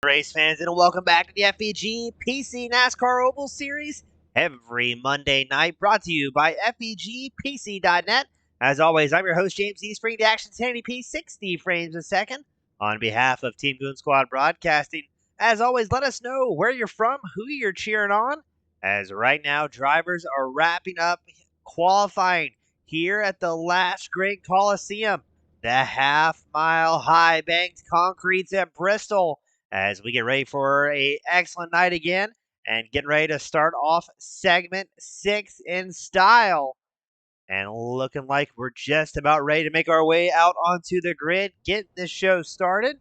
Race fans, and welcome back to the FEG PC NASCAR Oval Series every Monday night, brought to you by FEGPC.net. As always, I'm your host, James E. Spring to Action 1080p, 60 frames a second. On behalf of Team Goon Squad Broadcasting, as always, let us know where you're from, who you're cheering on, as right now drivers are wrapping up qualifying here at the last great Coliseum, the half-mile high-banked concretes at Bristol, as we get ready for an excellent night again and getting ready to start off segment 6 in style. And looking like we're just about ready to make our way out onto the grid, get this show started.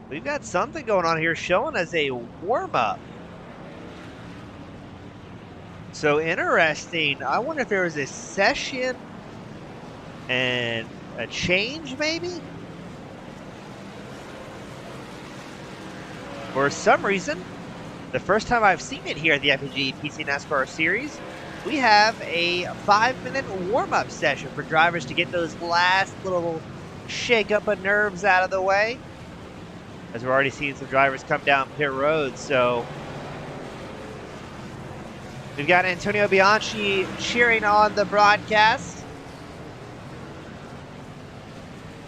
We've got something going on here showing us a warm-up. So interesting. I wonder if there was a session and a change, maybe? For some reason, the first time I've seen it here at the FEG PC NASCAR Series, we have a 5-minute warm-up session for drivers to get those last little shake-up of nerves out of the way, as we're already seeing some drivers come down pit road. So we've got Antonio Bianchi cheering on the broadcast.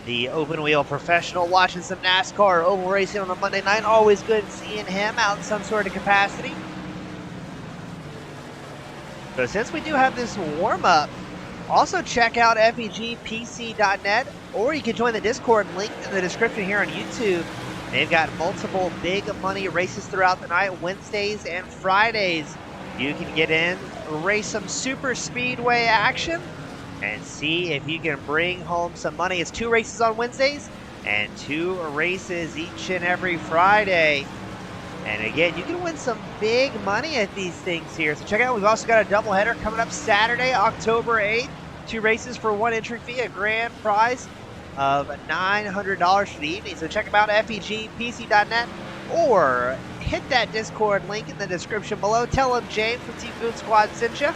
The open wheel professional watching some NASCAR oval racing on a Monday night. Always good seeing him out in some sort of capacity. So since we do have this warm-up, also check out FEGPC.net, or you can join the Discord link in the description here on YouTube. They've got multiple big money races throughout the night, Wednesdays and Fridays. You can get in, race some super speedway action, and see if you can bring home some money. It's 2 races on Wednesdays and 2 races each and every Friday. And again, you can win some big money at these things here. So check out, we've also got a doubleheader coming up Saturday, October 8th. 2 races for 1 entry fee, a grand prize of $900 for the evening. So check them out at FEGPC.net, or hit that Discord link in the description below. Tell them James from Team Goon Squad sent you.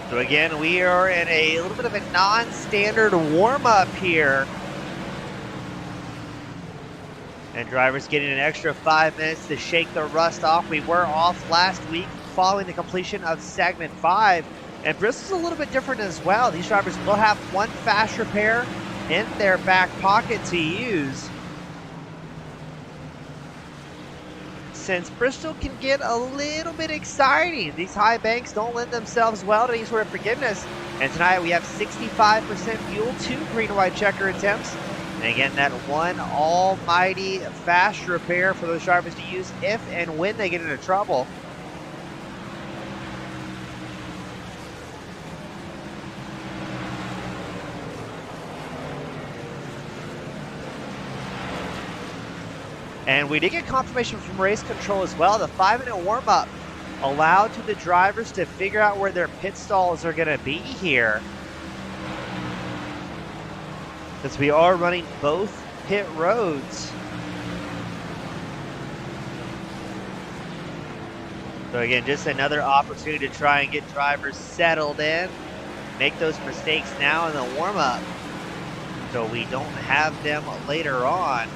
So again, we are in a little bit of a non-standard warm-up here. And drivers getting an extra 5 minutes to shake the rust off. We were off last week following the completion of segment 5. And Bristol's a little bit different as well. These drivers will have 1 fast repair in their back pocket to use, since Bristol can get a little bit exciting. These high banks don't lend themselves well to any sort of forgiveness. And tonight we have 65% fuel, 2 green and white checker attempts. And again, that 1 almighty fast repair for those drivers to use if and when they get into trouble. And we did get confirmation from race control as well. The 5-minute warm-up allowed to the drivers to figure out where their pit stalls are going to be here, since we are running both pit roads. So again, just another opportunity to try and get drivers settled in, make those mistakes now in the warm-up, so we don't have them later on.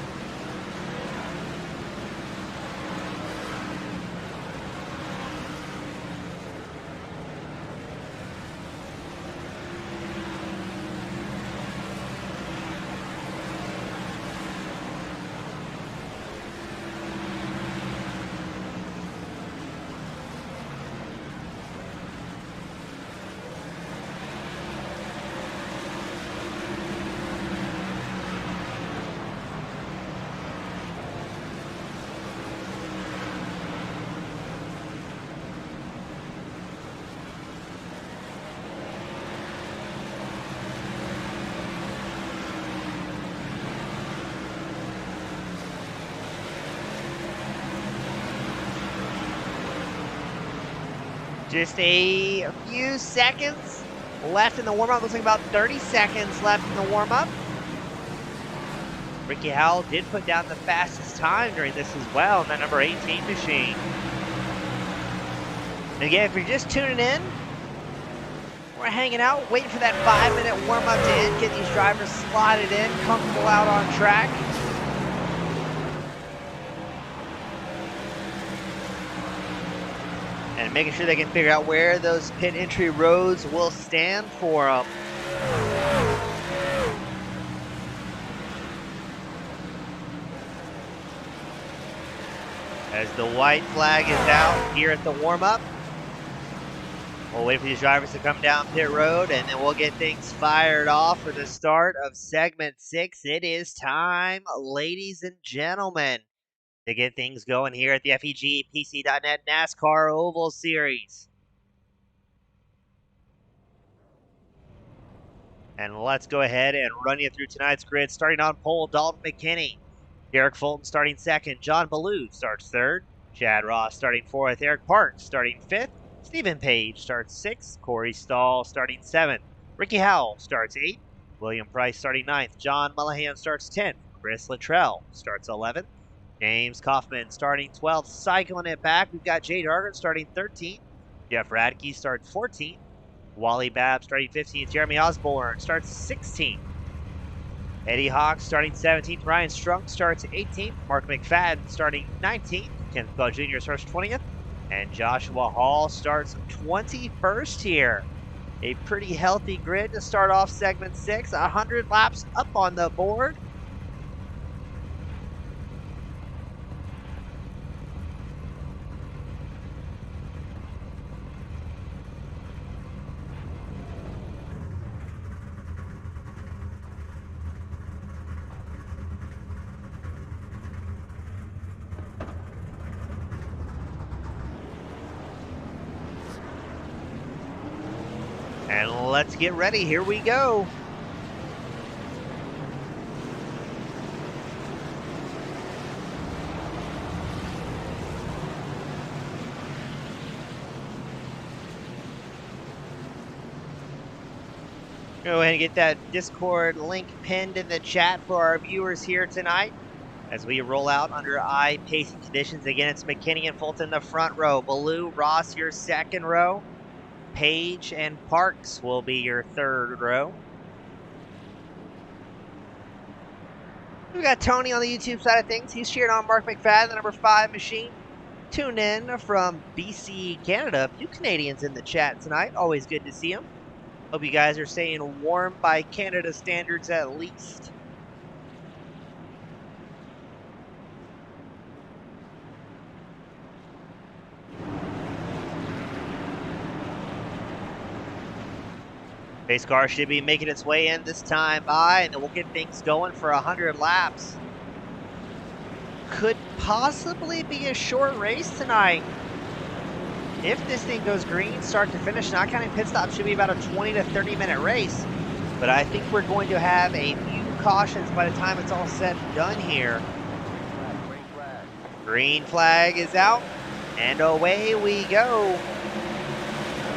Just a few seconds left in the warm-up. Looks like about 30 seconds left in the warm-up. Ricky Howell did put down the fastest time during this as well in that number 18 machine. And again, if you're just tuning in, we're hanging out, waiting for that 5-minute warm-up to end, get these drivers slotted in, comfortable out on track. And making sure they can figure out where those pit entry roads will stand for them. As the white flag is out here at the warm-up, we'll wait for these drivers to come down pit road, and then we'll get things fired off for the start of segment 6. It is time, ladies and gentlemen, to get things going here at the FEG PC.net NASCAR Oval Series. And let's go ahead and run you through tonight's grid. Starting on pole, Dalton McKinney. Derek Fulton starting second. John Ballou starts third. Chad Ross starting fourth. Eric Parks starting fifth. Stephen Page starts sixth. Corey Stahl starting seventh. Ricky Howell starts eighth. William Price starting ninth. John Mullahan starts 10th. Chris Luttrell starts 11th. James Kaufman starting 12th. Cycling it back, we've got Jay Dargan starting 13th. Jeff Radke starts 14th. Wally Babb starting 15th. Jeremy Osborne starts 16th. Eddie Hawk starting 17th. Ryan Strunk starts 18th. Mark McFadden starting 19th. Kenneth Bell Jr. starts 20th. And Joshua Hall starts 21st here. A pretty healthy grid to start off segment 6. 100 laps up on the board. And let's get ready. Here we go. Go ahead and get that Discord link pinned in the chat for our viewers here tonight as we roll out under eye-pacing conditions. Again, it's McKinney and Fulton in the front row. Ballou, Ross, your second row. Page and Parks will be your third row. We've got Tony on the YouTube side of things. He's cheering on Mark McFadden, the number 5 machine. Tune in from BC, Canada. A few Canadians in the chat tonight. Always good to see them. Hope you guys are staying warm by Canada standards at least. Pace car should be making its way in this time by, and then we'll get things going for 100 laps. Could possibly be a short race tonight. If this thing goes green, start to finish, not counting pit stop, should be about a 20 to 30 minute race. But I think we're going to have a few cautions by the time it's all said and done here. Green flag is out, and away we go.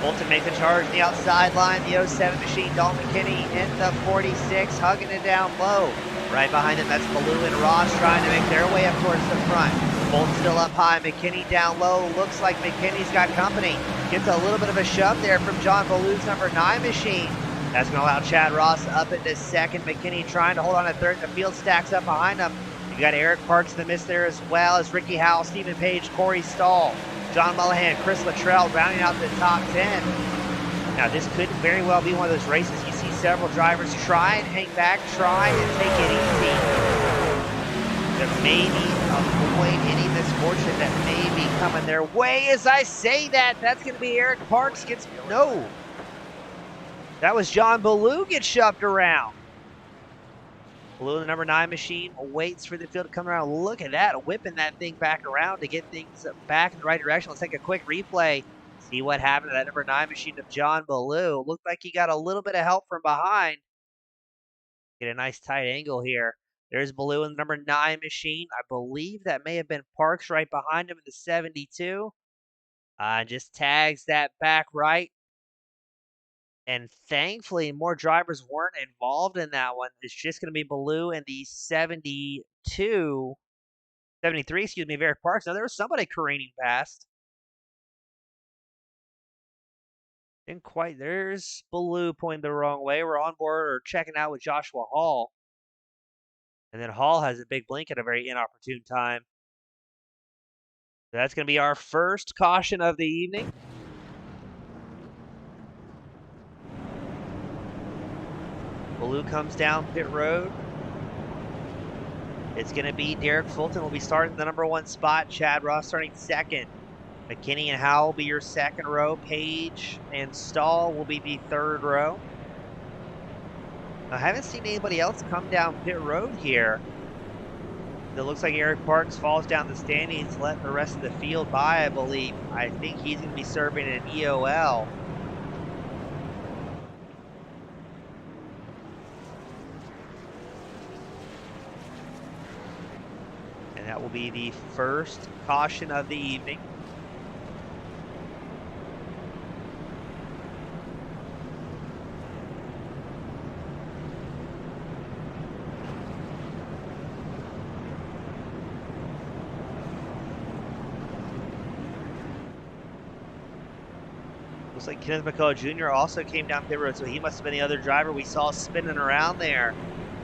Fulton makes a charge on the outside line. The 07 machine, Dalton McKinney in the 46, hugging it down low. Right behind him, that's Ballou and Ross trying to make their way up towards the front. Fulton still up high, McKinney down low. Looks like McKinney's got company. Gets a little bit of a shove there from John Ballou's number 9 machine. That's going to allow Chad Ross up into second. McKinney trying to hold on to third. The field stacks up behind him. You've got Eric Parks in the mist there as well as Ricky Howell, Stephen Page, Corey Stahl, John Mullahan, Chris Luttrell rounding out the top 10. Now this could very well be one of those races you see several drivers try and hang back, try and take it easy to maybe avoid any misfortune that may be coming their way. As I say that, that's going to be Eric Parks gets, no. That was John Ballou gets shoved around. Ballou, the number 9 machine, waits for the field to come around. Look at that, whipping that thing back around to get things back in the right direction. Let's take a quick replay. See what happened to that number 9 machine of John Ballou. Looked like he got a little bit of help from behind. Get a nice tight angle here. There's Ballou in the number 9 machine. I believe that may have been Parks right behind him in the 72. Just tags that back right. And thankfully, more drivers weren't involved in that one. It's just going to be Baloo and the 73, excuse me, of Eric Parks. Now, there was somebody careening past. Didn't quite. There's Baloo pointing the wrong way. We're on board or checking out with Joshua Hall. And then Hall has a big blink at a very inopportune time. So that's going to be our first caution of the evening. Baloo comes down pit road. It's going to be Derek Fulton will be starting the number 1 spot. Chad Ross starting second. McKinney and Howell will be your second row. Page and Stahl will be the third row. I haven't seen anybody else come down pit road here. It looks like Eric Parks falls down the standings, let the rest of the field by, I believe. I think he's going to be serving an EOL. And that will be the first caution of the evening. Looks like Kenneth McCullough Jr. also came down pit road, so he must have been the other driver we saw spinning around there.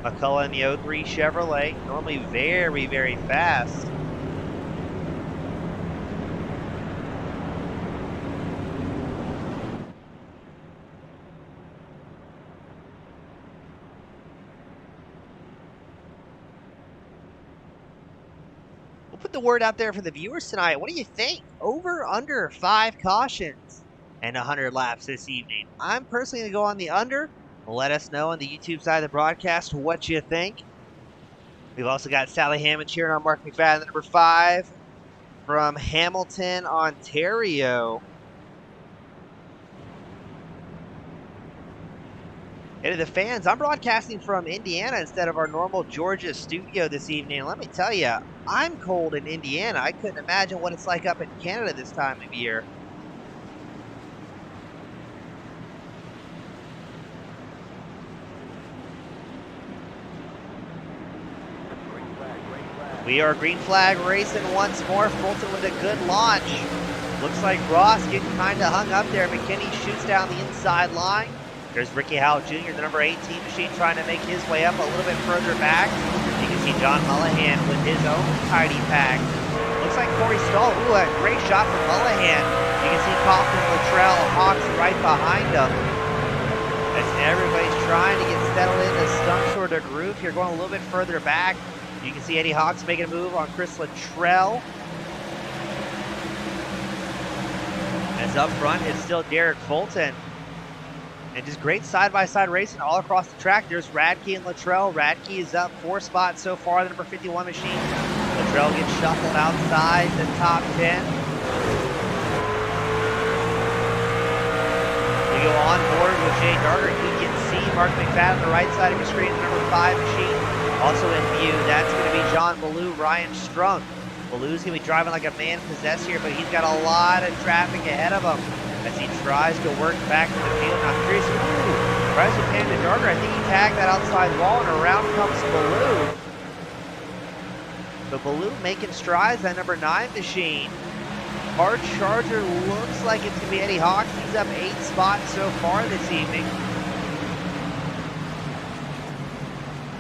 McCullough in the 03 Chevrolet, normally very, very fast. We'll put the word out there for the viewers tonight. What do you think? Over, under 5 cautions and 100 laps this evening. I'm personally going to go on the under. Let us know on the YouTube side of the broadcast what you think. We've also got Sally Hammond cheering on Mark McFadden, number 5 from Hamilton, Ontario. And to the fans, I'm broadcasting from Indiana instead of our normal Georgia studio this evening. And let me tell you, I'm cold in Indiana. I couldn't imagine what it's like up in Canada this time of year. We are green flag racing once more. Fulton with a good launch. Looks like Ross getting kind of hung up there. McKinney shoots down the inside line. There's Ricky Howell Jr., the number 18 machine, trying to make his way up a little bit further back. You can see John Mullahan with his own tidy pack. Looks like Corey Stahl. Ooh, a great shot from Mullahan. You can see Kaufman, Luttrell, Hawks right behind him. As everybody's trying to get settled into some sort of groove here, going a little bit further back. You can see Eddie Hawks making a move on Chris Luttrell. As up front, it's still Derek Fulton. And just great side-by-side racing all across the track. There's Radke and Luttrell. Radke is up 4 spots so far, the number 51 machine. Luttrell gets shuffled outside the top 10. We go on board with Jay Darter. You can see Mark McFadden on the right side of your screen, the number 5 machine. Also in view, that's going to be John Baloo, Ryan Strunk. Baloo's going to be driving like a man possessed here, but he's got a lot of traffic ahead of him as he tries to work back to the field. Now, I'm curious, tries to pan to Darter. I think he tagged that outside wall, and around comes Baloo. But Baloo making strides, that number 9 machine. Hard Charger looks like it's going to be Eddie Hawks. He's up 8 spots so far this evening.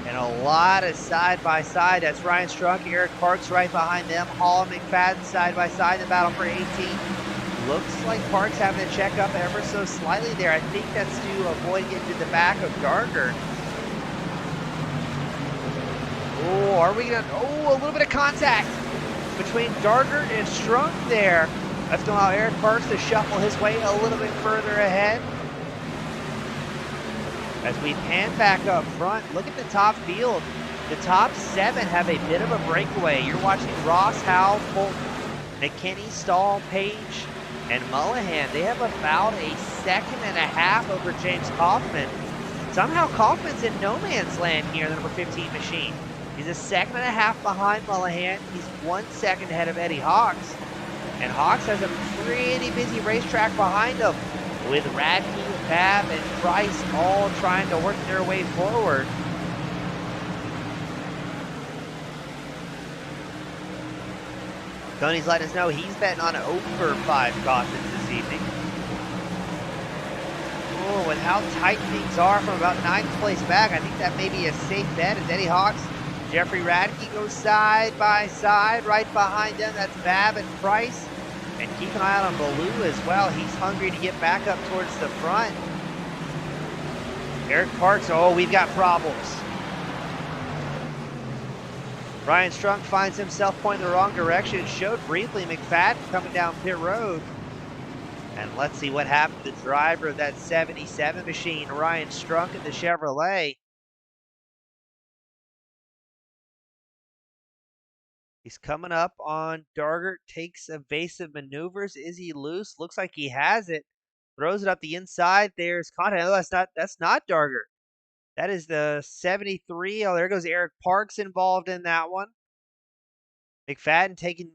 And a lot of side-by-side. That's Ryan Strunk, Eric Parks right behind them. Hall and McFadden side-by-side in the battle for 18. Looks like Parks having to check up ever so slightly there. I think that's to avoid getting to the back of Darter. Oh, are we going to... Oh, a little bit of contact between Darter and Strunk there. That's going to allow Eric Parks to shuffle his way a little bit further ahead. As we pan back up front, look at the top field. The top 7 have a bit of a breakaway. You're watching Ross, Howell, Fulton, McKinney, Stahl, Page, and Mullahan. They have about a 1.5 seconds over James Kaufman. Somehow Kaufman's in no man's land here, the number 15 machine. He's a 1.5 seconds behind Mullahan. He's 1 second ahead of Eddie Hawks. And Hawks has a pretty busy racetrack behind him with Radke, Fab and Price all trying to work their way forward. Tony's letting us know he's betting on over 5 cautions this evening. Oh, with how tight things are from about 9th place back, I think that may be a safe bet as Eddie Hawks. Jeffrey Radke goes side by side. Right behind them, that's Fab and Price. And keep an eye out on Baloo as well. He's hungry to get back up towards the front. Eric Parks, oh, we've got problems. Ryan Strunk finds himself pointing the wrong direction. It showed briefly McFadden coming down pit road. And let's see what happened to the driver of that 77 machine, Ryan Strunk in the Chevrolet. He's coming up on Dargert, takes evasive maneuvers. Is he loose? Looks like he has it. Throws it up the inside. There's contact. Oh, that's not Dargert. That is the 73. Oh, there goes Eric Parks involved in that one. McFadden taking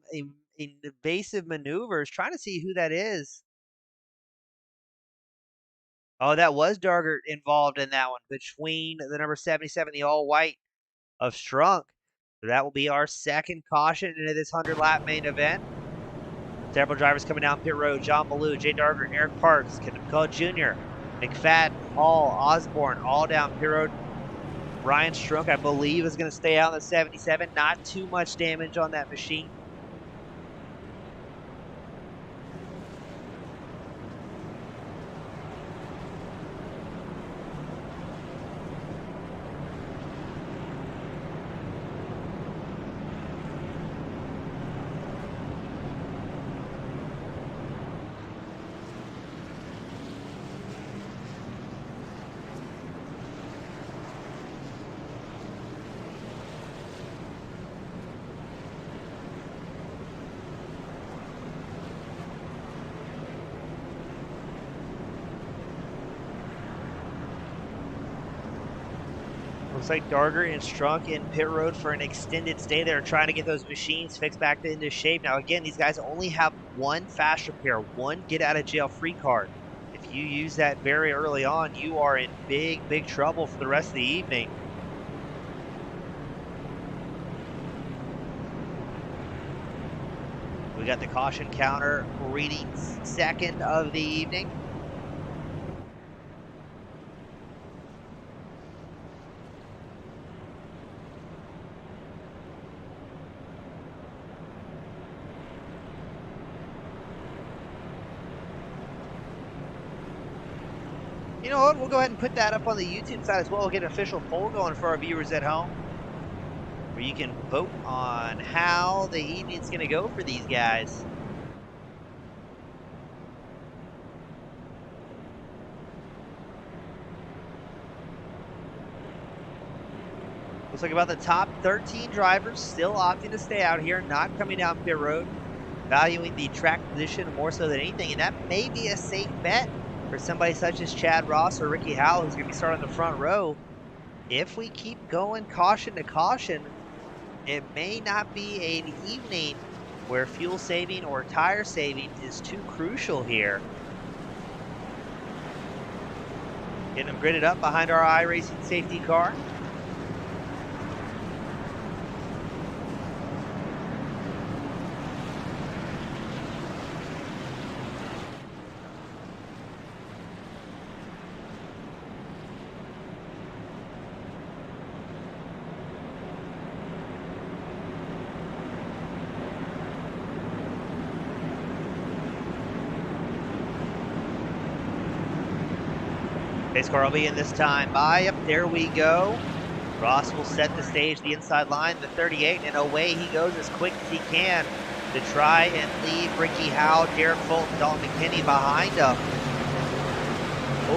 evasive maneuvers, trying to see who that is. Oh, that was Dargert involved in that one between the number 77, the all-white of Strunk. So that will be our second caution into this 100-lap main event. Several drivers coming down pit road. John Ballou, Jay Dargert, Eric Parks, Kenneth Cole Jr., McFadden, Hall, Osborne, all down pit road. Ryan Strunk, I believe, is going to stay out in the 77. Not too much damage on that machine. Looks like Dargert and Strunk in pit road for an extended stay. They're trying to get those machines fixed back into shape. Now, again, these guys only have one fast repair, one get-out-of-jail-free card. If you use that very early on, you are in big, big trouble for the rest of the evening. We got the caution counter reading second of the evening. You know what? We'll go ahead and put that up on the YouTube side as well. We'll get an official poll going for our viewers at home, where you can vote on how the evening's going to go for these guys. Looks like about the top 13 drivers still opting to stay out here, not coming down pit road, valuing the track position more so than anything, and that may be a safe bet for somebody such as Chad Ross or Ricky Howell, who's going to be starting the front row. If we keep going caution to caution, it may not be an evening where fuel saving or tire saving is too crucial here. Getting them gridded up behind our iRacing safety car. Pace car will be in this time by. Yep, there we go. Ross will set the stage, the inside line, the 38, and away he goes as quick as he can to try and leave Ricky Howe, Derek Fulton, Dalton McKinney behind him.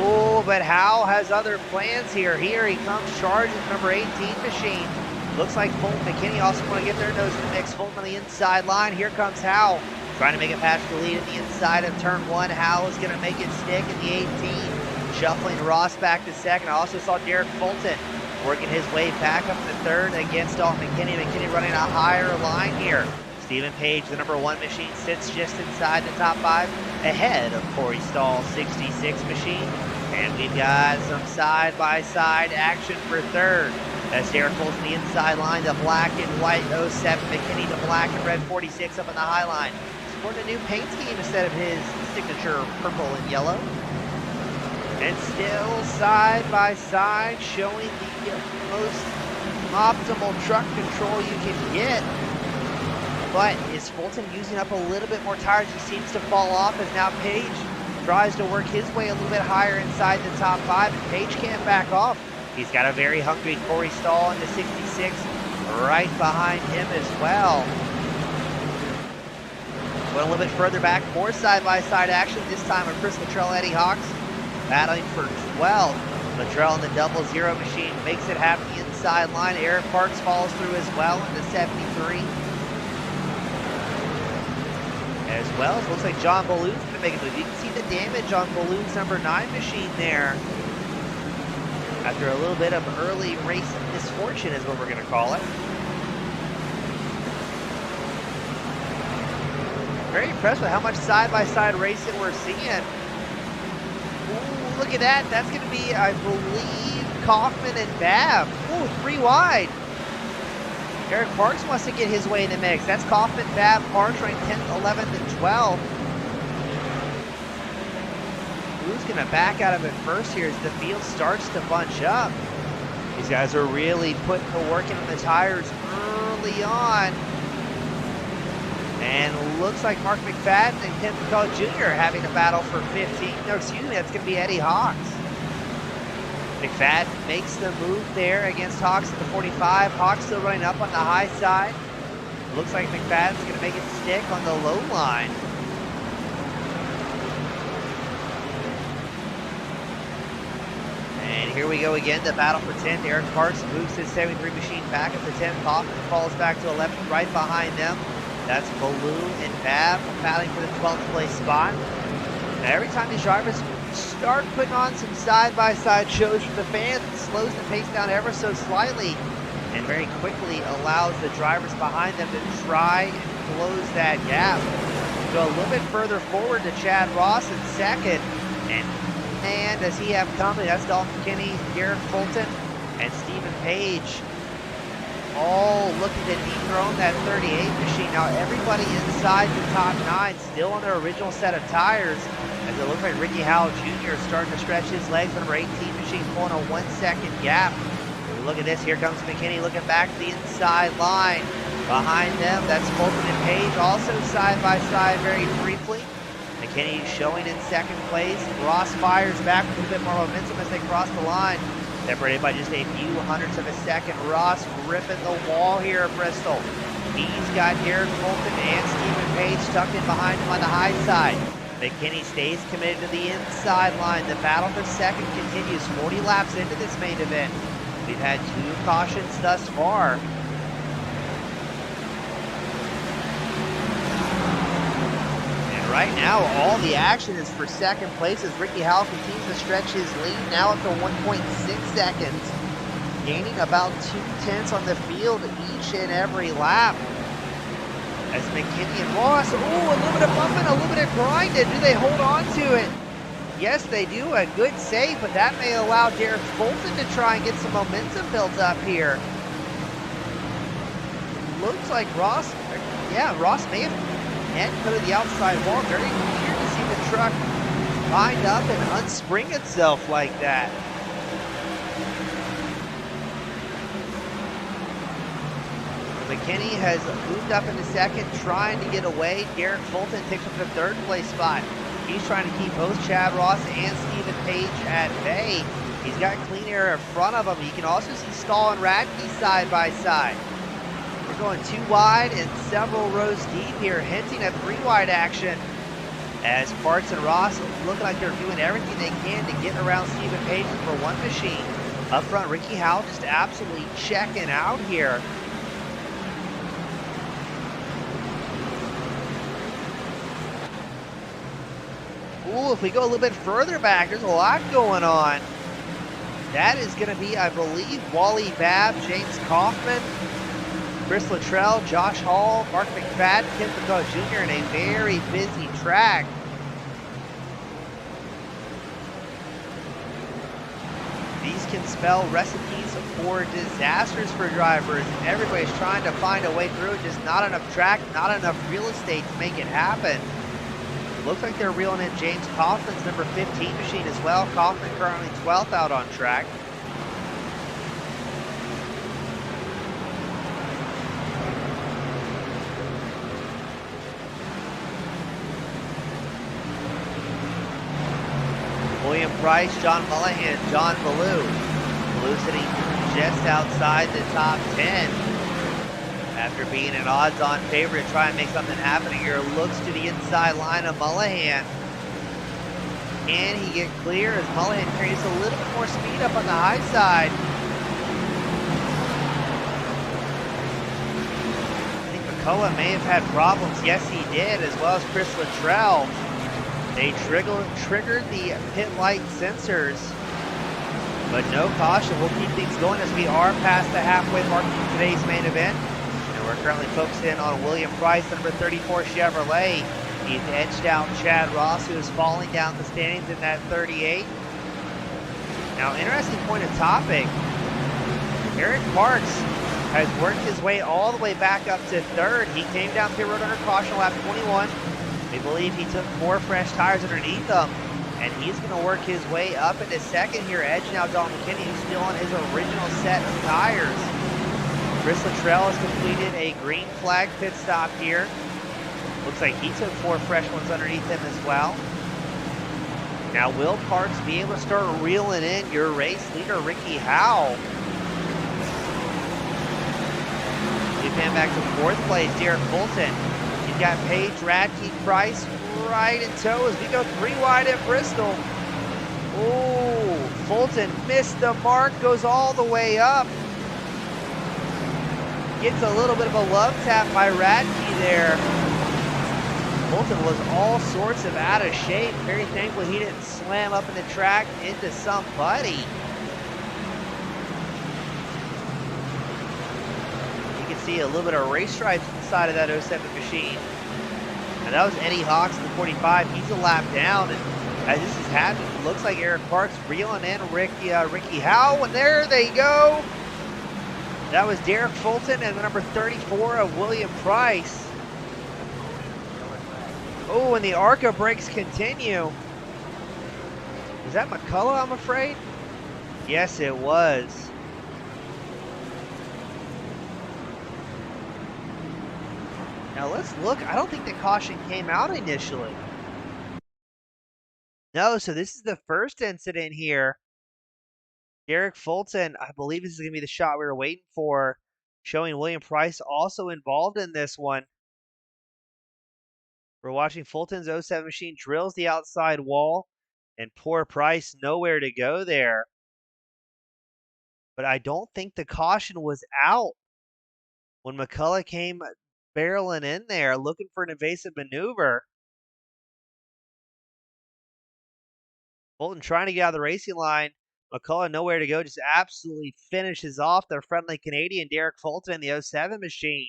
Oh, but Howe has other plans here. Here he comes charging number 18 machine. Looks like Fulton McKinney also want to get their nose in the mix. Fulton on the inside line. Here comes Howe, trying to make it past the lead in the inside of turn one. Howe is going to make it stick in the 18. Shuffling Ross back to second. I also saw Derek Fulton working his way back up to third against Dalton McKinney. McKinney running a higher line here. Stephen Page, the number one machine, sits just inside the top five, ahead of Corey Stahl, 66 machine. And we've got some side-by-side action for third. That's Derek Fulton, the inside line, the black and white 07. McKinney, the black and red 46 up on the high line. Sporting a new paint scheme instead of his signature purple and yellow. And still side-by-side, showing the most optimal truck control you can get. But is Fulton using up a little bit more tires? He seems to fall off as now Page tries to work his way a little bit higher inside the top 5, and Page can't back off. He's got a very hungry Corey Stahl in the 66 right behind him as well. Going a little bit further back, more side-by-side action, this time with Chris Luttrell, Eddie Hawks battling for 12. Luttrell in the 00 machine makes it half the inside line. Eric Parks follows through as well in the 73. As well, it looks like John Balloon's going to make a move. You can see the damage on Balloon's number 9 machine there. After a little bit of early race misfortune is what we're going to call it. Very impressed with how much side-by-side racing we're seeing. Ooh, look at that. That's going to be, I believe, Kaufman and Babb. Ooh, 3 wide. Eric Parks wants to get his way in the mix. That's Kaufman, Babb, Parks ranked 10th, 11th, and 12th. Who's going to back out of it first here as the field starts to bunch up? These guys are really putting the work in on the tires early on. And looks like Mark McFadden and Ken McCall Jr. are having a battle for 15. No, excuse me, that's going to be Eddie Hawks. McFadden makes the move there against Hawks at the 45. Hawks still running up on the high side. Looks like McFadden's going to make it stick on the low line. And here we go again, the battle for 10th. Eric Parks moves his 73 machine back at the 10th. Kaufman falls back to 11th, right behind them. That's Balloon and Babb battling for the 12th place spot. Now every time these drivers start putting on some side-by-side shows for the fans, it slows the pace down ever so slightly and very quickly allows the drivers behind them to try and close that gap. Go a little bit further forward to Chad Ross in second, and does he have company? That's Dalton McKinney, Derek Fulton, and Stephen Page, all looking to dethrone that 38 machine. Now everybody inside the top 9 still on their original set of tires, as it looks like Ricky Howell Jr. is starting to stretch his legs. Number 18 machine pulling a 1 second gap. Look at this, here comes McKinney looking back to the inside line. Behind them, that's Fulton and Page, also side by side very briefly. McKinney showing in second place. Ross fires back with a little bit more momentum as they cross the line. Separated by just a few hundredths of a second. Ross ripping the wall here at Bristol. He's got Derek Fulton and Stephen Page tucked in behind him on the high side. McKinney stays committed to the inside line. The battle for second continues 40 laps into this main event. We've had 2 cautions thus far. And right now, all the action is for second place as Ricky Howell continues to stretch his lead, now up to 1.6 seconds, gaining about 2/10 on the field each and every lap. As McKinney and Ross, a little bit of bumping, a little bit of grinding. Do they hold on to it? Yes, they do. A good save, but that may allow Derek Fulton to try and get some momentum built up here. Looks like Ross may have net put to the outside wall. Very weird to see the truck wind up and unspring itself like that. McKinney has moved up into second, trying to get away. Derek Fulton takes up the 3rd place spot. He's trying to keep both Chad Ross and Stephen Page at bay. He's got clean air in front of him. You can also see Stahl and Radke side by side. We're going 2 wide and several rows deep here, hinting at 3 wide action. As Parks and Ross look like they're doing everything they can to get around Stephen Page for 1 machine. Up front, Ricky Howell just absolutely checking out here. Ooh, if we go a little bit further back, there's a lot going on. That is going to be, I believe, Wally Babb, James Kaufman, Chris Luttrell, Josh Hall, Mark McFadden, Ken McCall Jr. in a very busy track. These can spell recipes for disasters for drivers. Everybody's trying to find a way through. Just not enough track, not enough real estate to make it happen. Looks like they're reeling in James Coughlin's number 15 machine as well. Coughlin currently 12th out on track. William Price, John Mullihan, John Ballou. Ballou sitting just outside the top 10. After being an odds-on favorite to try and make something happen here, looks to the inside line of Mullihan. Can he get clear as Mullihan carries a little bit more speed up on the high side? I think McCullough may have had problems. Yes, he did, as well as Chris Luttrell. They triggered the pit light sensors, but no caution. We'll keep things going as we are past the halfway mark of today's main event. And we're currently focusing on William Price, number 34 Chevrolet. He's edged out Chad Ross, who is falling down the standings in that 38. Now, interesting point of topic. Eric Parks has worked his way all the way back up to third. He came down pit road under caution lap 21. They believe he took 4 fresh tires underneath him, and he's going to work his way up into second here, edging out Don McKinney, who's still on his original set of tires. Chris Luttrell has completed a green flag pit stop here. Looks like he took 4 fresh ones underneath him as well. Now, will Parks be able to start reeling in your race leader, Ricky Howe? Give him back to 4th place, Derek Fulton. You've got Paige, Radke, Price right in tow as we go 3 wide at Bristol. Oh, Fulton missed the mark, goes all the way up. Gets a little bit of a love tap by Radke there. Fulton was all sorts of out of shape. Very thankful he didn't slam up in the track into somebody. You can see a little bit of race stripes inside of that 07 machine. And that was Eddie Hawks in the 45. He's a lap down. And as this is happening, it looks like Eric Parks reeling in Ricky Howe. And there they go. That was Derek Fulton and the number 34 of William Price. Oh, and the ARCA brakes continue. Was that McCullough, I'm afraid? Yes, it was. Now let's look. I don't think the caution came out initially. No, so this is the first incident here. Derek Fulton, I believe this is going to be the shot we were waiting for, showing William Price also involved in this one. We're watching Fulton's 07 machine drills the outside wall, and poor Price nowhere to go there. But I don't think the caution was out when McCullough came barreling in there looking for an evasive maneuver. Fulton trying to get out of the racing line. McCullough nowhere to go, just absolutely finishes off the friendly Canadian Derek Fulton in the 07 machine.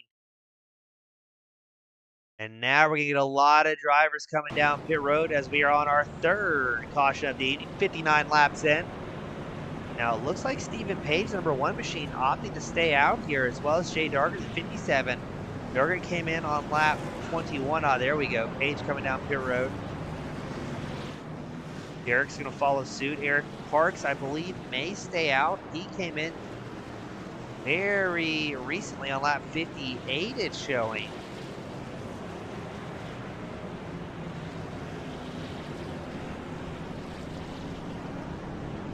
And now we're going to get a lot of drivers coming down pit road as we are on our 3rd caution of the 59 laps in. Now it looks like Stephen Page, number 1 machine, opting to stay out here, as well as Jay Dargert at 57. Dargert came in on lap 21. There we go. Page coming down pit road. Derek's going to follow suit. Eric Parks, I believe, may stay out. He came in very recently on lap 58, it's showing.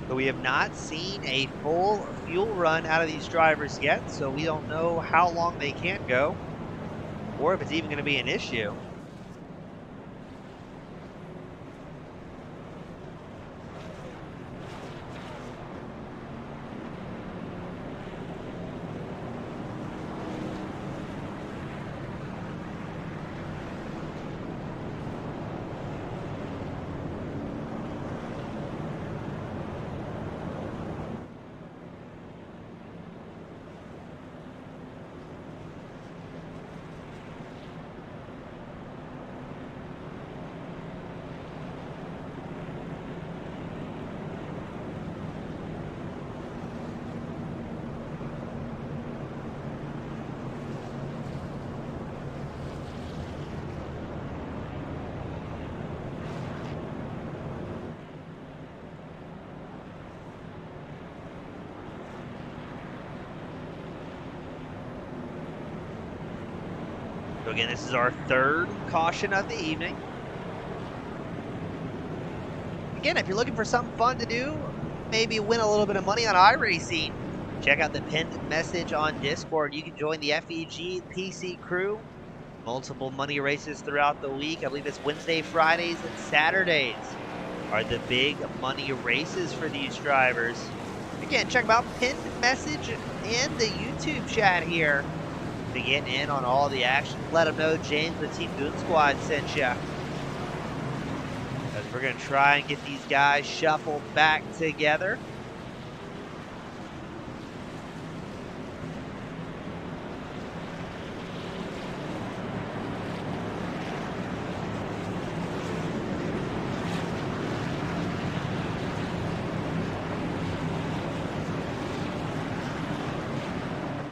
But we have not seen a full fuel run out of these drivers yet, so we don't know how long they can go or if it's even going to be an issue. again, this is our third caution of the evening. Again, if you're looking for something fun to do, maybe win a little bit of money on iRacing, check out the pinned message on Discord. You can join the FEG PC crew. Multiple money races throughout the week. I believe it's Wednesday, Fridays, and Saturdays are the big money races for these drivers. Again, check out pinned message in the YouTube chat here to get in on all the action. Let them know James with Team Goon Squad sent you. Because we're going to try and get these guys shuffled back together.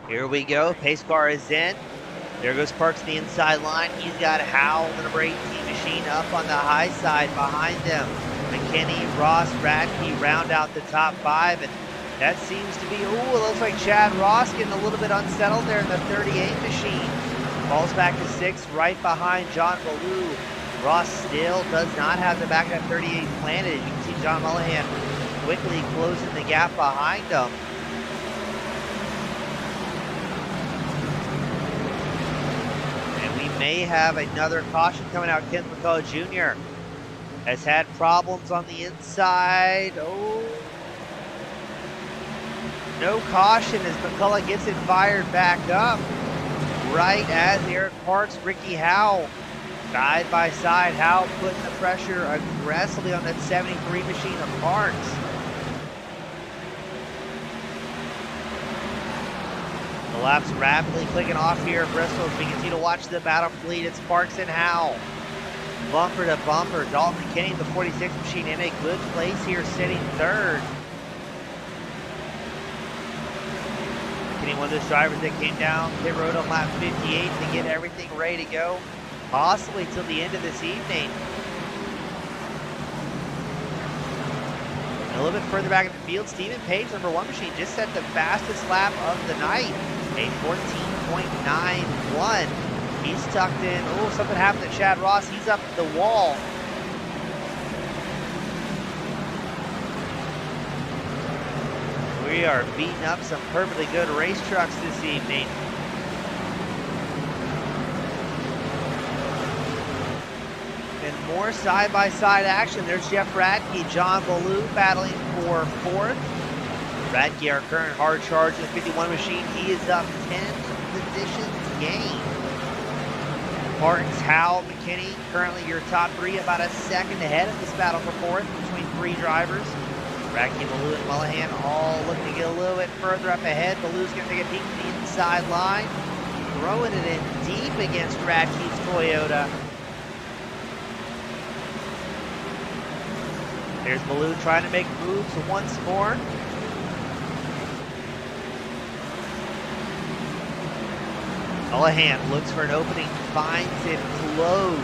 Here we go. Pace car is in. There goes Parks on the inside line. He's got Howell, the number 18 machine, up on the high side behind them. McKinney, Ross, Radke round out the top five. And that seems to be, ooh, it looks like Chad Ross getting a little bit unsettled there in the 38 machine. Falls back to 6th, right behind John Ballou. Ross still does not have the back of that 38 planted. You can see John Mullihan quickly closing the gap behind him. May have another caution coming out. Ken McCullough Jr. has had problems on the inside. Oh, no caution as McCullough gets it fired back up. Right as Eric Parks, Ricky Howell, side by side. Howell putting the pressure aggressively on that 73 machine of Parks. The laps rapidly clicking off here at Bristol as we continue to watch the battle fleet. It's Parks and Howell. Bumper to bumper. Dalton McKinney, the 46 machine, in a good place here, sitting third. McKinney, one of those drivers that came down pit road on lap 58 to get everything ready to go, possibly till the end of this evening. And a little bit further back in the field, Stephen Page, number 1 machine, just set the fastest lap of the night. A 14.91. He's tucked in. Oh, something happened to Chad Ross. He's up the wall. We are beating up some perfectly good race trucks this evening. And more side-by-side action. There's Jeff Radke, John Ballou battling for 4th. Radke, our current hard charge in the 51 machine, he is up 10 positions gained. Parks, Howell, McKinney, currently your top 3, about a second ahead of this battle for 4th between 3 drivers. Radke, Ballou, and Mullihan all looking to get a little bit further up ahead. Ballou's going to take a peek to the inside line, throwing it in deep against Radke's Toyota. There's Ballou trying to make moves once more. Mullihan looks for an opening, finds it closed.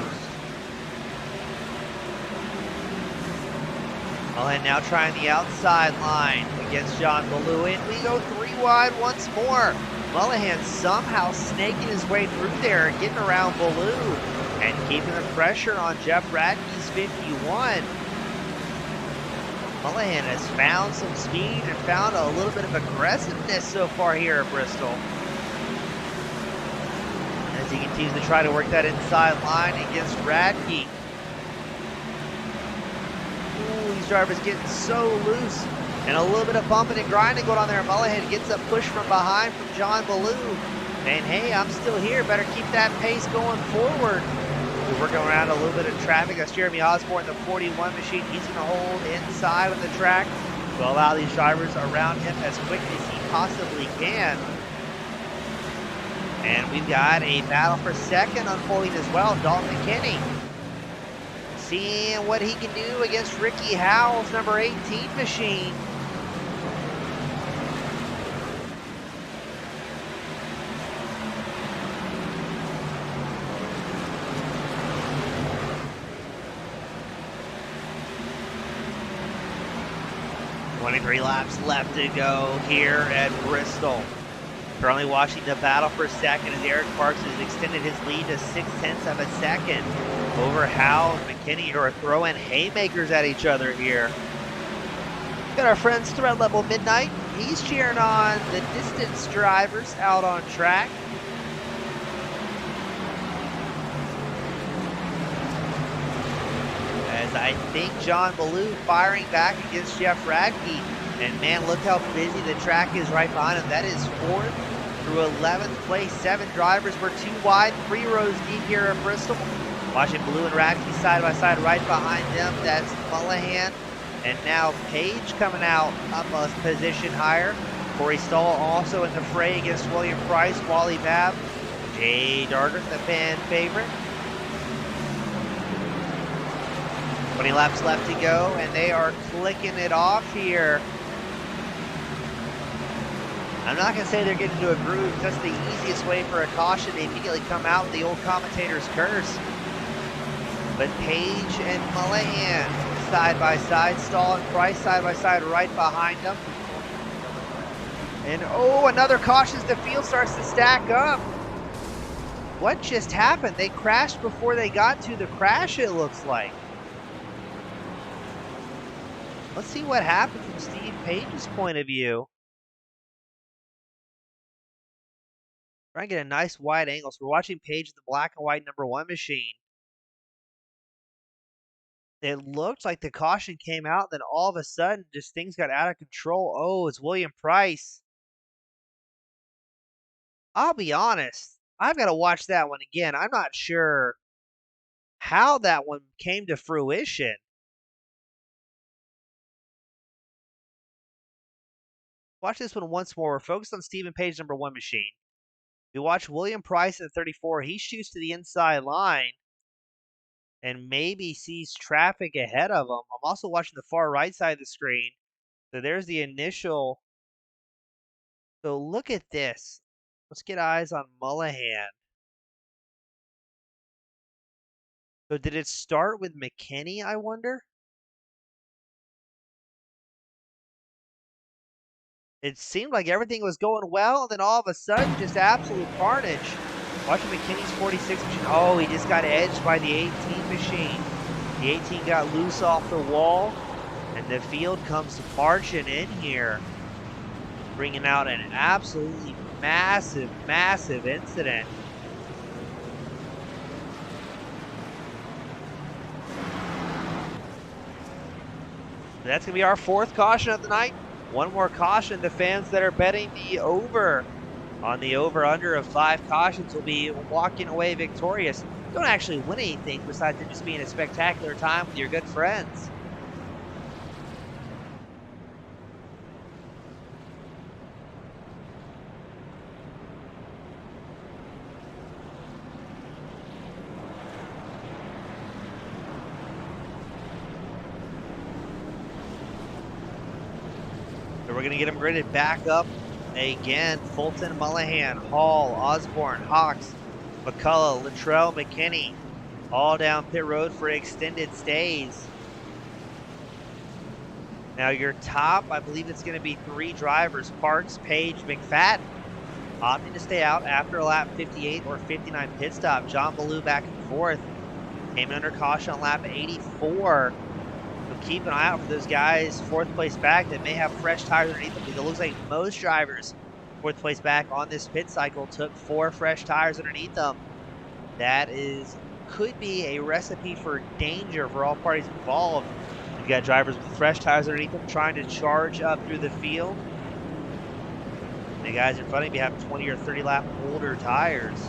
Mullihan now trying the outside line against John Ballou, and we go 3 wide once more. Mullihan somehow snaking his way through there and getting around Ballou and keeping the pressure on Jeff Radke's 51. Mullihan has found some speed and found a little bit of aggressiveness so far here at Bristol. As he continues to try to work that inside line against Radke. Ooh, these drivers getting so loose. And a little bit of bumping and grinding going on there. Mullihan gets a push from behind from John Ballou. And hey, I'm still here. Better keep that pace going forward. We're working around a little bit of traffic. That's Jeremy Osborne, the 41 machine. He's going to hold inside of the track to allow these drivers around him as quick as he possibly can. And we've got a battle for second unfolding as well. Dalton McKinney seeing what he can do against Ricky Howell's number 18 machine. Three laps left to go here at Bristol. Currently watching the battle for second as Eric Parks has extended his lead to 0.6 of a second over Howe and McKinney, who are throwing haymakers at each other here. Got our friends Thread Level Midnight. He's cheering on the distance drivers out on track. As I think John Ballou firing back against Jeff Radke. And man, look how busy the track is right behind him. That is 4th through 11th place. 7 drivers were 2 wide, 3 rows deep here at Bristol. Watching Ballou and Radke side by side right behind them. That's Mullahan. And now Page coming out up a position higher. Corey Stahl also in the fray against William Price, Wally Babb, Jay Dargert, the fan favorite. 20 laps left to go, and they are clicking it off here. I'm not going to say they're getting into a groove. That's the easiest way for a caution to immediately come out with the old commentator's curse. But Page and Mullahan side by side, Stahl and Price side by side right behind them. And oh, another caution as the field starts to stack up. What just happened? They crashed before they got to the crash, it looks like. Let's see what happened from Steve Page's point of view. Try and get a nice wide angle. So we're watching Page in the black and white #1 machine. It looked like the caution came out, then all of a sudden, just things got out of control. Oh, it's William Price. I'll be honest, I've got to watch that one again. I'm not sure how that one came to fruition. Watch this one once more. We're focused on Stephen Page #1 machine. We watch William Price at 34. He shoots to the inside line and maybe sees traffic ahead of him. I'm also watching the far right side of the screen. So there's the initial. So look at this. Let's get eyes on Mullahan. So did it start with McKinney, I wonder? It seemed like everything was going well, and then all of a sudden, just absolute carnage. Watching McKinney's 46 machine. Oh, he just got edged by the 18 machine. The 18 got loose off the wall, and the field comes marching in here, bringing out an absolutely massive, massive incident. That's going to be our 4th caution of the night. One more caution. The fans that are betting the over on the over-under of 5 cautions will be walking away victorious. Don't actually win anything besides it just being a spectacular time with your good friends. So we're going to get them gridded back up again. Fulton, Mullahan, Hall, Osborne, Hawks, McCullough, Luttrell, McKinney, all down pit road for extended stays. Now your top, I believe it's going to be 3 drivers, Parks, Page, McFadden, opting to stay out after lap 58 or 59 pit stop. John Ballou back and forth. Came in under caution on lap 84. So keep an eye out for those guys 4th place back that may have fresh tires underneath them, because it looks like most drivers 4th place back on this pit cycle took 4 fresh tires underneath them. That could be a recipe for danger for all parties involved. You've got drivers with fresh tires underneath them trying to charge up through the field. And the guys in front of you have 20 or 30 lap older tires.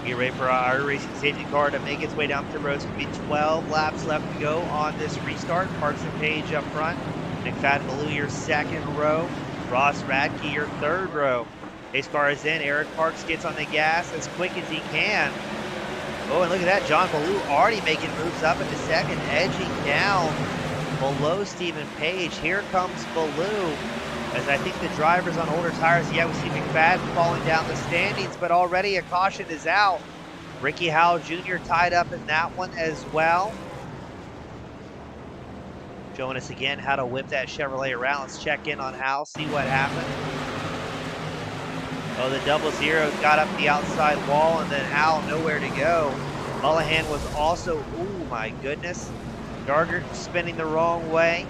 Get ready for our racing safety car to make its way down the road. It's going to be 12 laps left to go on this restart. Parks and Page up front. McFadden Ballou, your second row. Ross Radke, your third row. Pace car is in. Eric Parks gets on the gas as quick as he can. Oh, and look at that. John Ballou already making moves up into second, edging down below Stephen Page. Here comes Ballou. As I think the drivers on older tires, yeah, we see McFadden falling down the standings, but already a caution is out. Ricky Howell Jr. tied up in that one as well. Showing us again how to whip that Chevrolet around. Let's check in on Howell, see what happened. Oh, the 00 got up the outside wall, and then Howell nowhere to go. Mullahan was also, ooh, my goodness. Dargert spinning the wrong way.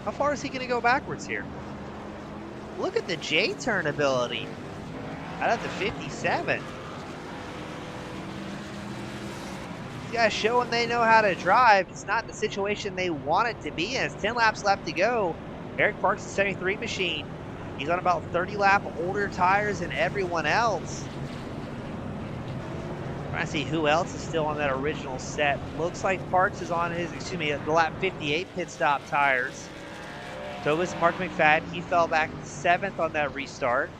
How far is he going to go backwards here? Look at the J-turn ability. Out of the 57. These guys showing they know how to drive. It's not the situation they want it to be in. It's 10 laps left to go. Eric Parks' 73 machine. He's on about 30 lap older tires than everyone else. Trying to see who else is still on that original set. Looks like Parks is on his, the lap 58 pit stop tires. So was Mark McFadden. He fell back 7th on that restart.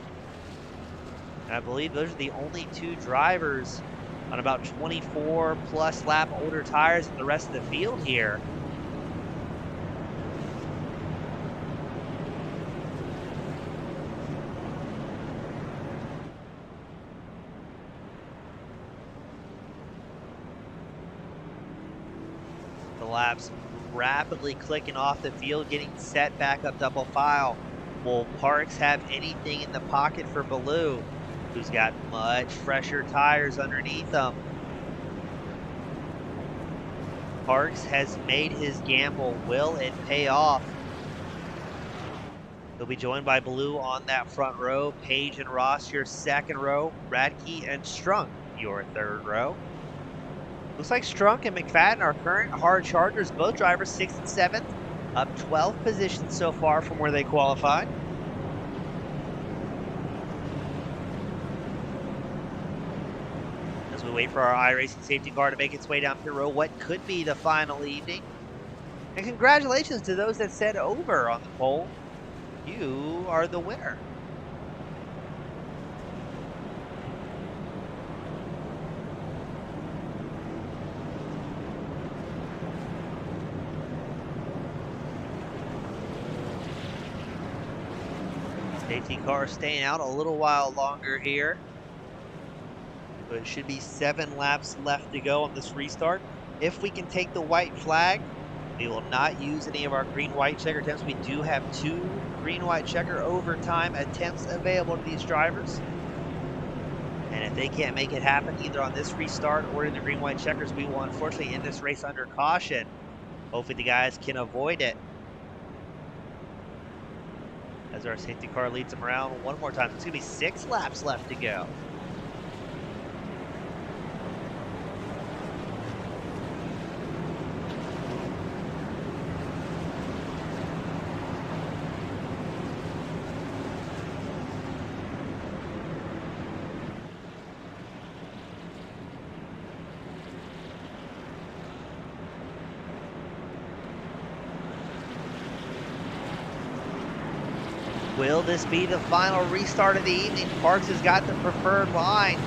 And I believe those are the only two drivers on about 24 plus lap older tires than the rest of the field here. The laps rapidly clicking off the field, getting set back up double file. Will Parks have anything in the pocket for Ballou, who's got much fresher tires underneath him? Parks has made his gamble. Will it pay off? He'll be joined by Ballou on that front row. Page and Ross, your second row. Radke and Strunk, your third row. Looks like Strunk and McFadden are current hard chargers. Both drivers 6th and 7th, up 12 positions so far from where they qualified. As we wait for our iRacing safety car to make its way down pit row, what could be the final evening. And congratulations to those that said over on the poll. You are the winner. Safety car staying out a little while longer here. But it should be 7 laps left to go on this restart. If we can take the white flag, we will not use any of our green-white checker attempts. We do have 2 green-white checker overtime attempts available to these drivers. And if they can't make it happen either on this restart or in the green-white checkers, we will unfortunately end this race under caution. Hopefully the guys can avoid it. As our safety car leads them around one more time. It's going to be 6 laps left to go. Will this be the final restart of the evening? Parks has got the preferred line,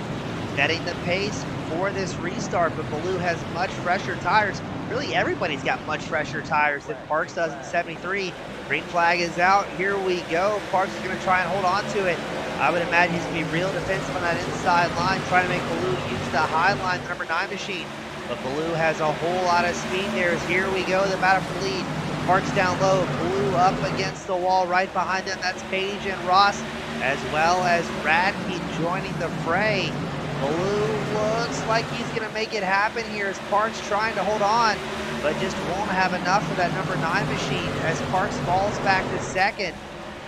setting the pace for this restart, but Ballou has much fresher tires. Really, everybody's got much fresher tires than Parks does in 73. Green flag is out. Here we go. Parks is going to try and hold on to it. I would imagine he's going to be real defensive on that inside line, trying to make Ballou use the high line, the number 9 machine. But Ballou has a whole lot of speed there. As here we go, the battle for lead. Parks down low, Ballou up against the wall right behind them. That's Page and Ross, as well as Radke joining the fray. Ballou looks like he's going to make it happen here as Parks trying to hold on, but just won't have enough for that number 9 machine as Parks falls back to second.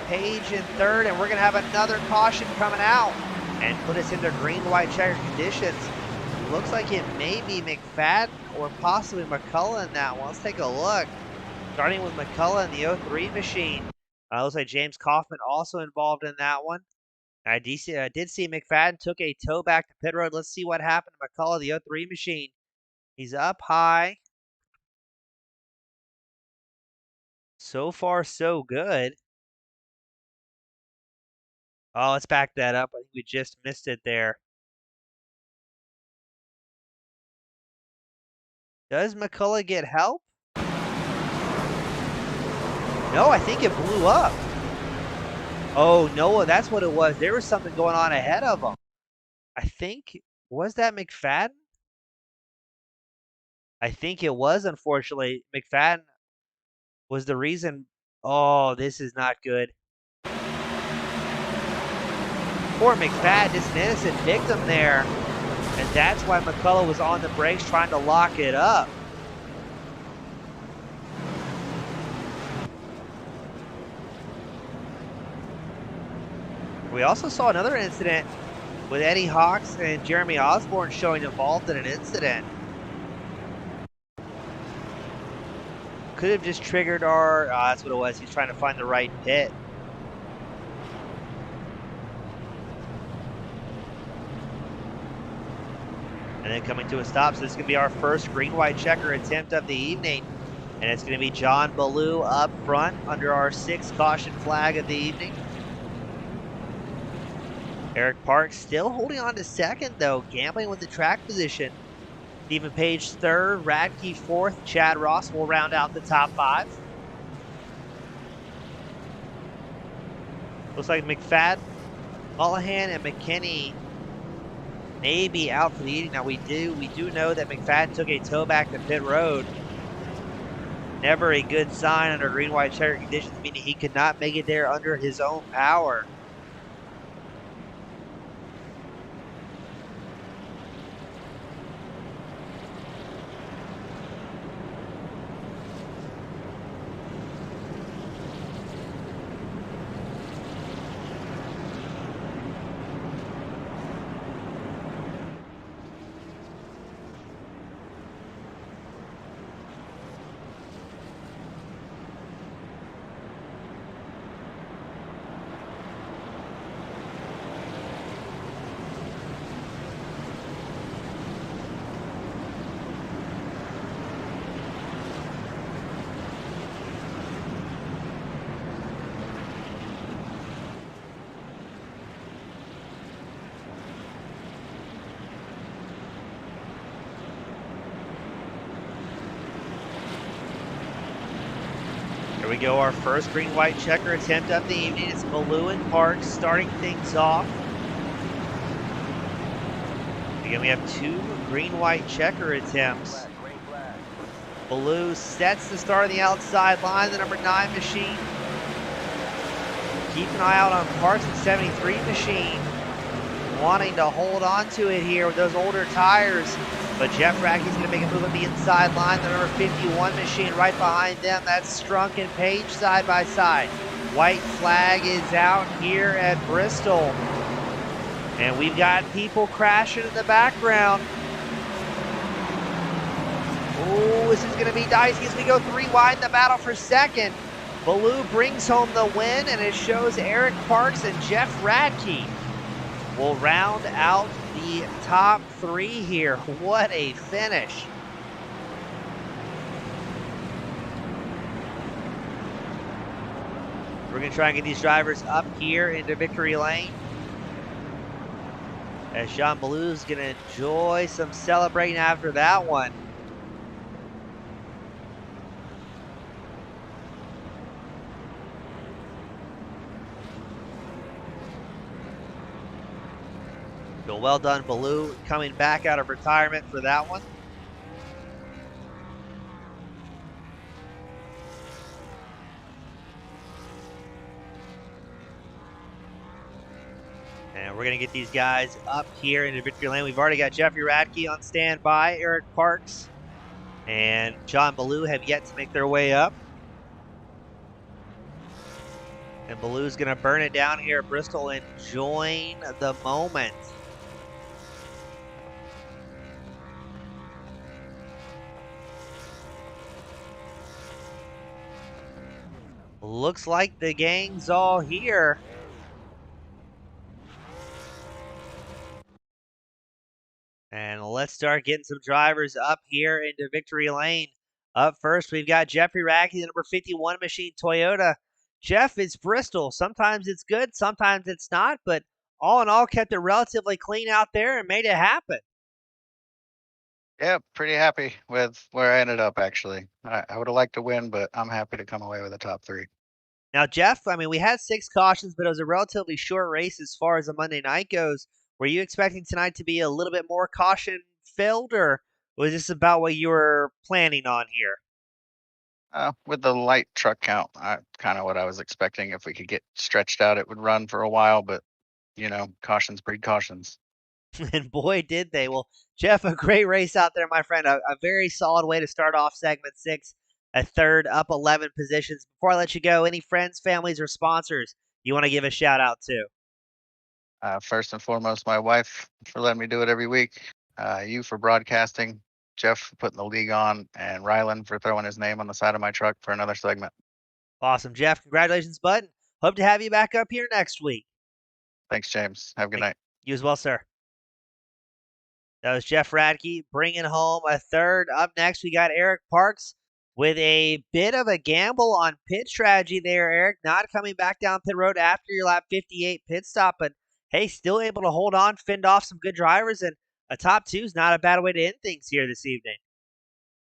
Page in third, and we're going to have another caution coming out and put us into green-white checker conditions. Looks like it may be McFadden or possibly McCullough in that one. Let's take a look. Starting with McCullough and the 03 machine. Looks like James Kaufman also involved in that one. I did see McFadden took a tow back to pit road. Let's see what happened to McCullough, the 03 machine. He's up high. So far, so good. Oh, let's back that up. I think we just missed it there. Does McCullough get help? No, I think it blew up. Oh, no, that's what it was. There was something going on ahead of him. I think, was that McFadden? I think it was, unfortunately. McFadden was the reason. Oh, this is not good. Poor McFadden, just an innocent victim there. And that's why McCullough was on the brakes trying to lock it up. We also saw another incident with Eddie Hawks and Jeremy Osborne showing involved in an incident. Could have just triggered our, that's what it was. He's trying to find the right pit. And then coming to a stop. So this is going to be our first green-white checker attempt of the evening. And it's going to be John Ballou up front under our 6th caution flag of the evening. Eric Parks still holding on to 2nd, though, gambling with the track position. Stephen Page 3rd, Radke 4th, Chad Ross will round out the top 5. Looks like McFadden, Mullahan, and McKinney may be out for the evening. Now we do know that McFadden took a tow back to pit road. Never a good sign under green-white checker conditions, meaning he could not make it there under his own power. Here we go, our first green-white checker attempt of the evening. It's Ballou and Parks starting things off. Again, we have 2 green-white checker attempts. Ballou sets the start on the outside line, the number 9 machine. Keep an eye out on Parks and 73 machine. Wanting to hold on to it here with those older tires. But Jeff Radke's going to make a move on the inside line. The number 51 machine right behind them. That's Strunk and Page side by side. White flag is out here at Bristol. And we've got people crashing in the background. Oh, this is going to be dicey as we go 3 wide in the battle for 2nd. Ballou brings home the win, and it shows Eric Parks and Jeff Radke will round out the top 3 here. What a finish. We're going to try and get these drivers up here into victory lane. As Jean Ballou's going to enjoy some celebrating after that one. So well done, Ballou, coming back out of retirement for that one. And we're going to get these guys up here into victory lane. We've already got Jeffrey Radke on standby, Eric Parks, and John Ballou have yet to make their way up. And Ballou's going to burn it down here at Bristol, enjoying the moment. Looks like the gang's all here. Well, let's start getting some drivers up here into victory lane. Up first, we've got Jeffrey Radke, the number 51 machine Toyota. Jeff, it's Bristol. Sometimes it's good, sometimes it's not, but all in all, kept it relatively clean out there and made it happen. Yeah, pretty happy with where I ended up, actually. I would have liked to win, but I'm happy to come away with a top three. Now, Jeff, I mean, we had 6 cautions, but it was a relatively short race as far as the Monday night goes. Were you expecting tonight to be a little bit more caution filled, or was this about what you were planning on here? With the light truck count, kind of what I was expecting. If we could get stretched out, it would run for a while, but, cautions breed cautions. And boy, did they. Well, Jeff, a great race out there, my friend. A very solid way to start off segment 6, a third up 11 positions. Before I let you go, any friends, families, or sponsors you want to give a shout out to? First and foremost, my wife for letting me do it every week, you for broadcasting, Jeff for putting the league on, and Rylan for throwing his name on the side of my truck for another segment. Awesome, Jeff. Congratulations, bud. Hope to have you back up here next week. Thanks, James. Have a good night. You as well, sir. That was Jeff Radke bringing home a third. Up next, we got Eric Parks with a bit of a gamble on pit strategy there, Eric. Not coming back down pit road after your lap 58 pit stop, but hey, still able to hold on, fend off some good drivers, and a top 2 is not a bad way to end things here this evening.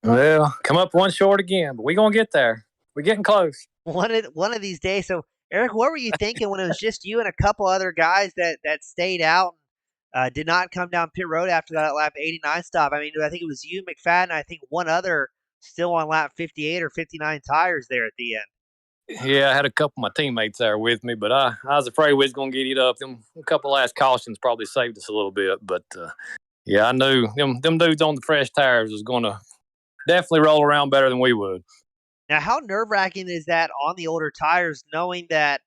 Well, come up one short again, but we're going to get there. We're getting close. One of these days. So, Eric, what were you thinking when it was just you and a couple other guys that stayed out? Did not come down pit road after that lap 89 stop. I mean, I think it was you, McFadden, I think one other still on lap 58 or 59 tires there at the end. Yeah, I had a couple of my teammates there with me, but I was afraid we was going to get it up. Them a couple of last cautions probably saved us a little bit, but yeah, I knew them dudes on the fresh tires was going to definitely roll around better than we would. Now, how nerve-wracking is that on the older tires, knowing that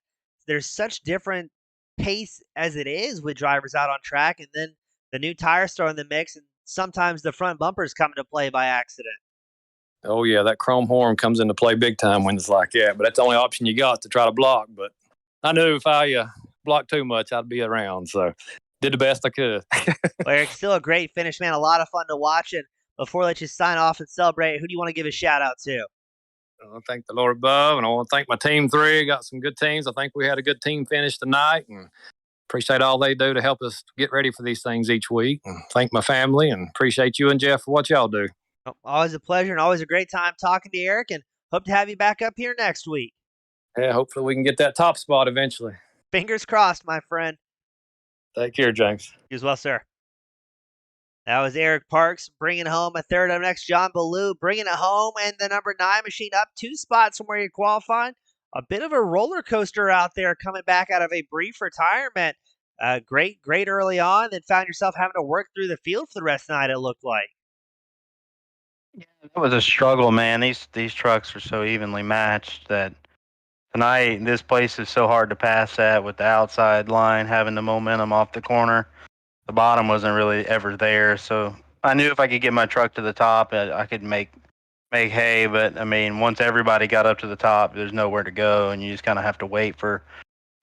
there's such different pace as it is with drivers out on track, and then the new tires throw in the mix, and sometimes the front bumpers come into play by accident? Oh, yeah, that chrome horn comes into play big time when it's like that, but that's the only option you got to try to block. But I knew if I blocked too much, I'd be around, so did the best I could. Well, Eric, still a great finish, man. A lot of fun to watch. And before I let you sign off and celebrate, who do you want to give a shout-out to? I want to thank the Lord above, and I want to thank my team 3. Got some good teams. I think we had a good team finish tonight, and appreciate all they do to help us get ready for these things each week. And thank my family, and appreciate you and Jeff for what y'all do. Always a pleasure and always a great time talking to you, Eric, and hope to have you back up here next week. Yeah, hopefully we can get that top spot eventually. Fingers crossed, my friend. Take care, James. You as well, sir. That was Eric Parks bringing home a third. Up next, John Ballou bringing it home, and the number 9 machine up 2 spots from where you qualified. A bit of a roller coaster out there coming back out of a brief retirement. Great early on, then found yourself having to work through the field for the rest of the night, it looked like. Yeah, that was a struggle, man. These trucks are so evenly matched that tonight this place is so hard to pass at with the outside line having the momentum off the corner. The bottom wasn't really ever there, so I knew if I could get my truck to the top, I could make hay. But I mean, once everybody got up to the top, there's nowhere to go, and you just kind of have to wait for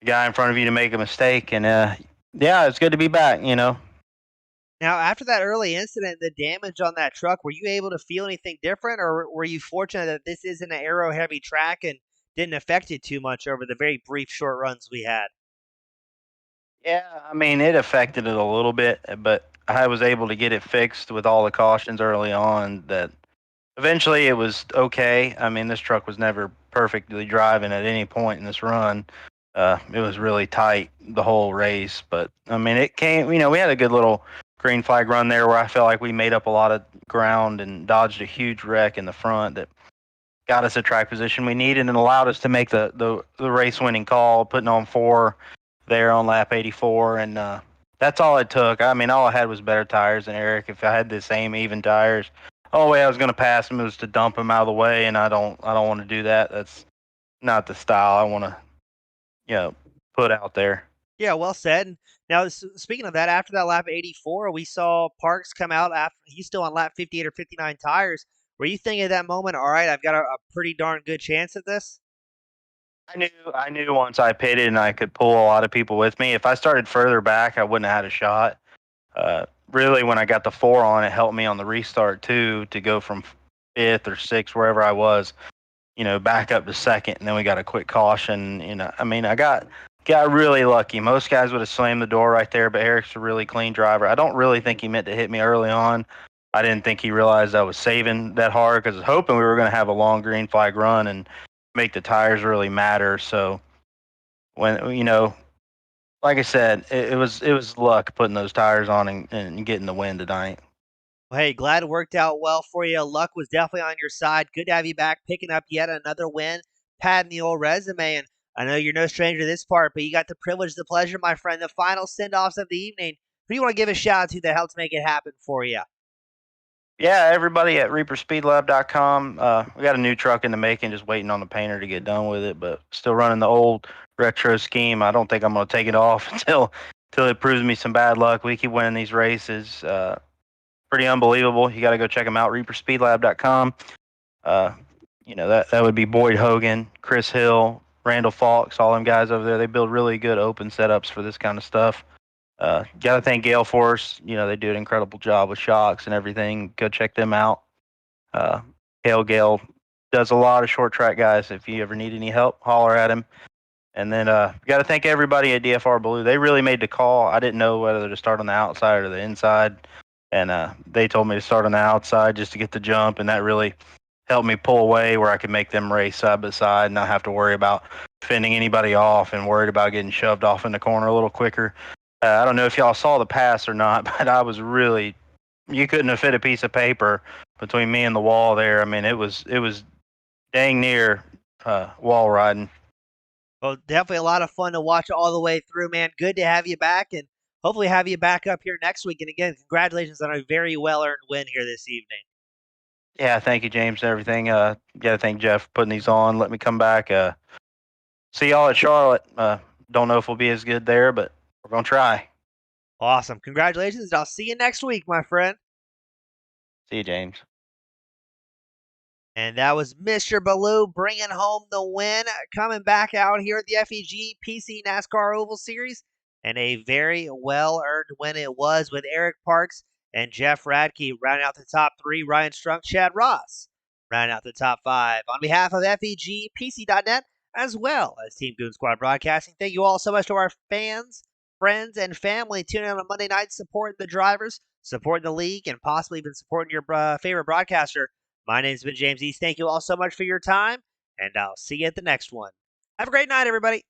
the guy in front of you to make a mistake. And yeah, it's good to be back. Now, after that early incident, the damage on that truck, were you able to feel anything different, or were you fortunate that this isn't an aero-heavy track and didn't affect you too much over the very brief short runs we had? Yeah, I mean, it affected it a little bit, but I was able to get it fixed with all the cautions early on that eventually it was okay. I mean, this truck was never perfectly driving at any point in this run. It was really tight the whole race, but I mean, it came, we had a good little green flag run there where I felt like we made up a lot of ground and dodged a huge wreck in the front that got us a track position we needed and allowed us to make the race winning call, putting on 4 there on lap 84, and that's all it took. I mean, all I had was better tires than Eric. If I had the same even tires, the only way I was going to pass him was to dump him out of the way, and I don't want to do that. That's not the style I want to, put out there. Yeah, well said. Now, speaking of that, after that lap 84, we saw Parks come out after he's still on lap 58 or 59 tires. Were you thinking at that moment, all right, I've got a pretty darn good chance at this? I knew once I pitted and I could pull a lot of people with me. If I started further back, I wouldn't have had a shot. really, when I got the 4 on, it helped me on the restart too to go from 5th or 6th, wherever I was, back up to 2nd, and then we got a quick caution. I mean, I got really lucky. Most guys would have slammed the door right there, but Eric's a really clean driver. I don't really think he meant to hit me early on. I didn't think he realized I was saving that hard because I was hoping we were going to have a long green flag run and make the tires really matter. So when, like I said, it was luck putting those tires on and getting the win tonight. Well, hey, glad it worked out well for you. Luck was definitely on your side. Good to have you back, picking up yet another win, padding the old resume. And I know you're no stranger to this part, but you got the privilege, the pleasure, my friend, the final send-offs of the evening. Who do you want to give a shout out to that helped make it happen for you? Yeah, everybody at ReaperSpeedLab.com. We got a new truck in the making, just waiting on the painter to get done with it, but still running the old retro scheme. I don't think I'm going to take it off until it proves me some bad luck. We keep winning these races. Pretty unbelievable. You got to go check them out, ReaperSpeedLab.com. That would be Boyd Hogan, Chris Hill, Randall Fawkes, all them guys over there. They build really good open setups for this kind of stuff. Got to thank Gale Force. They do an incredible job with shocks and everything. Go check them out. Gale does a lot of short track guys. If you ever need any help, holler at him. And then got to thank everybody at DFR Blue. They really made the call. I didn't know whether to start on the outside or the inside. And they told me to start on the outside just to get the jump. And that really helped me pull away where I could make them race side by side and not have to worry about fending anybody off and worried about getting shoved off in the corner a little quicker. I don't know if y'all saw the pass or not, but I was really, you couldn't have fit a piece of paper between me and the wall there. I mean, it was dang near wall riding. Well, definitely a lot of fun to watch all the way through, man. Good to have you back, and hopefully have you back up here next week. And again, congratulations on a very well-earned win here this evening. Yeah, thank you, James, and everything. Got to thank Jeff for putting these on. Let me come back. See y'all at Charlotte. Don't know if we'll be as good there, but we're going to try. Awesome. Congratulations. I'll see you next week, my friend. See you, James. And that was Mr. Ballou bringing home the win, coming back out here at the FEG PC NASCAR Oval Series. And a very well-earned win it was, with Eric Parks and Jeff Radke rounding out the top 3. Ryan Strunk, Chad Ross rounding out the top 5. On behalf of FEG, PC.net, as well as Team Goon Squad Broadcasting, thank you all so much to our fans, friends, and family tuning in on Monday night, supporting the drivers, supporting the league, and possibly even supporting your favorite broadcaster. My name's been James East. Thank you all so much for your time, and I'll see you at the next one. Have a great night, everybody.